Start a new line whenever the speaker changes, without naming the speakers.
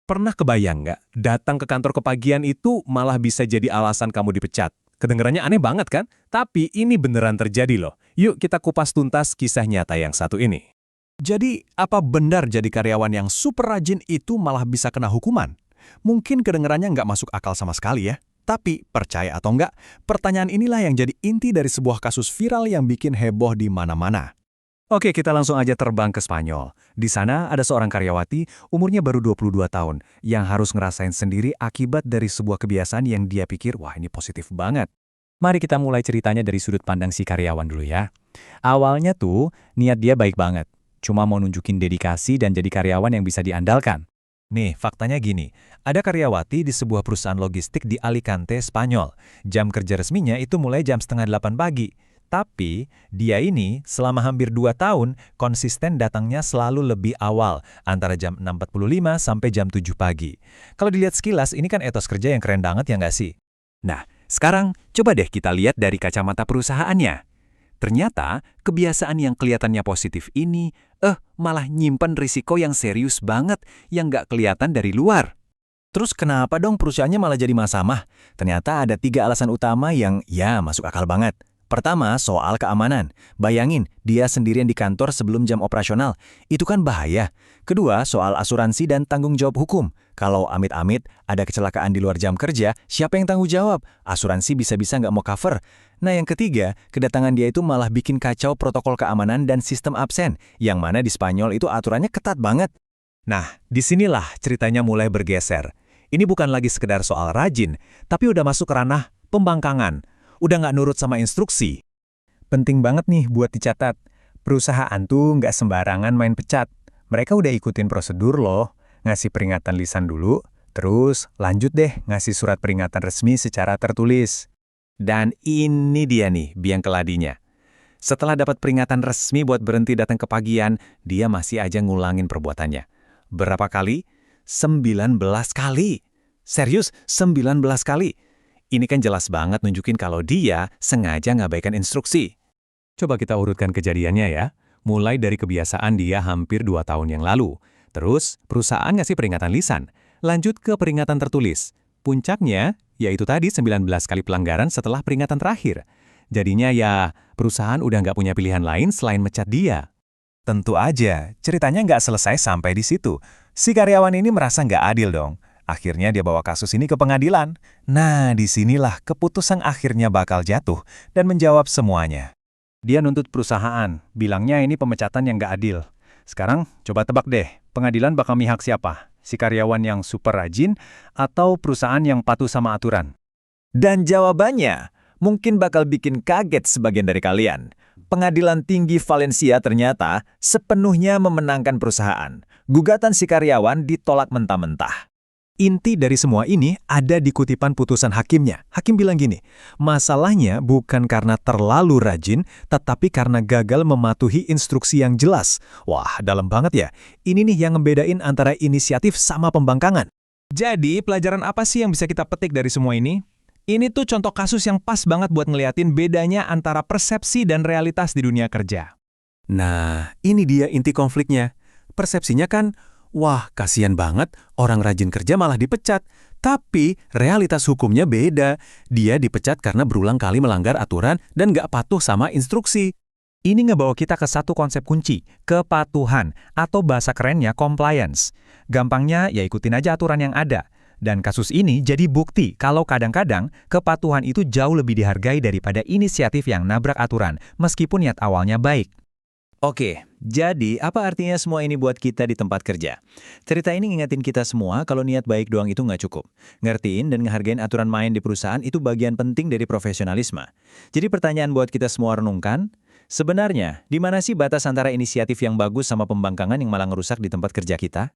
Pernah kebayang nggak, datang ke kantor kepagian itu malah bisa jadi alasan kamu dipecat? Kedengarannya aneh banget kan? Tapi ini beneran terjadi loh. Yuk kita kupas tuntas kisah nyata yang satu ini.
Jadi, apa benar jadi karyawan yang super rajin itu malah bisa kena hukuman? Mungkin kedengarannya nggak masuk akal sama sekali ya. Tapi, percaya atau nggak, pertanyaan inilah yang jadi inti dari sebuah kasus viral yang bikin heboh di mana-mana.
Oke, kita langsung aja terbang ke Spanyol. Di sana ada seorang karyawati, umurnya baru 22 tahun, yang harus ngerasain sendiri akibat dari sebuah kebiasaan yang dia pikir, wah ini positif banget. Mari kita mulai ceritanya dari sudut pandang si karyawan dulu ya. Awalnya tuh, niat dia baik banget. Cuma mau nunjukin dedikasi dan jadi karyawan yang bisa diandalkan. Nih, faktanya gini. Ada karyawati di sebuah perusahaan logistik di Alicante, Spanyol. Jam kerja resminya itu mulai jam setengah 8 pagi. Tapi, dia ini selama hampir 2 tahun konsisten datangnya selalu lebih awal, antara jam 6.45 sampai jam 7 pagi. Kalau dilihat sekilas, ini kan etos kerja yang keren banget ya nggak sih? Nah, sekarang coba deh kita lihat dari kacamata perusahaannya. Ternyata, kebiasaan yang kelihatannya positif ini, malah nyimpen risiko yang serius banget yang nggak kelihatan dari luar.
Terus kenapa dong perusahaannya malah jadi masalah? Ternyata ada 3 alasan utama yang ya masuk akal banget. Pertama, soal keamanan. Bayangin, dia sendirian di kantor sebelum jam operasional. Itu kan bahaya. Kedua, soal asuransi dan tanggung jawab hukum. Kalau amit-amit ada kecelakaan di luar jam kerja, siapa yang tanggung jawab? Asuransi bisa-bisa nggak mau cover. Nah, yang ketiga, kedatangan dia itu malah bikin kacau protokol keamanan dan sistem absen, yang mana di Spanyol itu aturannya ketat banget.
Nah, disinilah ceritanya mulai bergeser. Ini bukan lagi sekedar soal rajin, tapi udah masuk ke ranah pembangkangan. Udah nggak nurut sama instruksi.
Penting banget nih buat dicatat. Perusahaan tuh nggak sembarangan main pecat. Mereka udah ikutin prosedur loh. Ngasih peringatan lisan dulu, terus lanjut deh ngasih surat peringatan resmi secara tertulis.
Dan ini dia nih biang keladinya. Setelah dapat peringatan resmi buat berhenti datang ke pagian, dia masih aja ngulangin perbuatannya. Berapa kali? 19 kali. Serius, 19 kali. Ini kan jelas banget nunjukin kalau dia sengaja ngabaikan instruksi. Coba kita urutkan kejadiannya ya. Mulai dari kebiasaan dia hampir 2 tahun yang lalu. Terus, perusahaan ngasih peringatan lisan. Lanjut ke peringatan tertulis. Puncaknya, yaitu tadi 19 kali pelanggaran setelah peringatan terakhir. Jadinya ya, perusahaan udah nggak punya pilihan lain selain mecat dia.
Tentu aja, ceritanya nggak selesai sampai di situ. Si karyawan ini merasa nggak adil dong. Akhirnya dia bawa kasus ini ke pengadilan. Nah, disinilah keputusan akhirnya bakal jatuh dan menjawab semuanya.
Dia nuntut perusahaan, bilangnya ini pemecatan yang nggak adil. Sekarang, coba tebak deh, pengadilan bakal mihak siapa? Si karyawan yang super rajin atau perusahaan yang patuh sama aturan?
Dan jawabannya mungkin bakal bikin kaget sebagian dari kalian. Pengadilan Tinggi Valencia ternyata sepenuhnya memenangkan perusahaan. Gugatan si karyawan ditolak mentah-mentah.
Inti dari semua ini ada di kutipan putusan hakimnya. Hakim bilang gini, masalahnya bukan karena terlalu rajin, tetapi karena gagal mematuhi instruksi yang jelas. Wah, dalam banget ya. Ini nih yang ngebedain antara inisiatif sama pembangkangan.
Jadi, pelajaran apa sih yang bisa kita petik dari semua ini? Ini tuh contoh kasus yang pas banget buat ngeliatin bedanya antara persepsi dan realitas di dunia kerja.
Nah, ini dia inti konfliknya. Persepsinya kan, wah, kasihan banget, orang rajin kerja malah dipecat. Tapi, realitas hukumnya beda. Dia dipecat karena berulang kali melanggar aturan dan nggak patuh sama instruksi.
Ini ngebawa kita ke satu konsep kunci, kepatuhan, atau bahasa kerennya compliance. Gampangnya ya ikutin aja aturan yang ada. Dan kasus ini jadi bukti kalau kadang-kadang kepatuhan itu jauh lebih dihargai daripada inisiatif yang nabrak aturan, meskipun niat awalnya baik.
Oke, jadi apa artinya semua ini buat kita di tempat kerja? Cerita ini ngingetin kita semua kalau niat baik doang itu nggak cukup. Ngertiin dan ngehargain aturan main di perusahaan itu bagian penting dari profesionalisme. Jadi pertanyaan buat kita semua renungkan, sebenarnya di mana sih batas antara inisiatif yang bagus sama pembangkangan yang malah ngerusak di tempat kerja kita?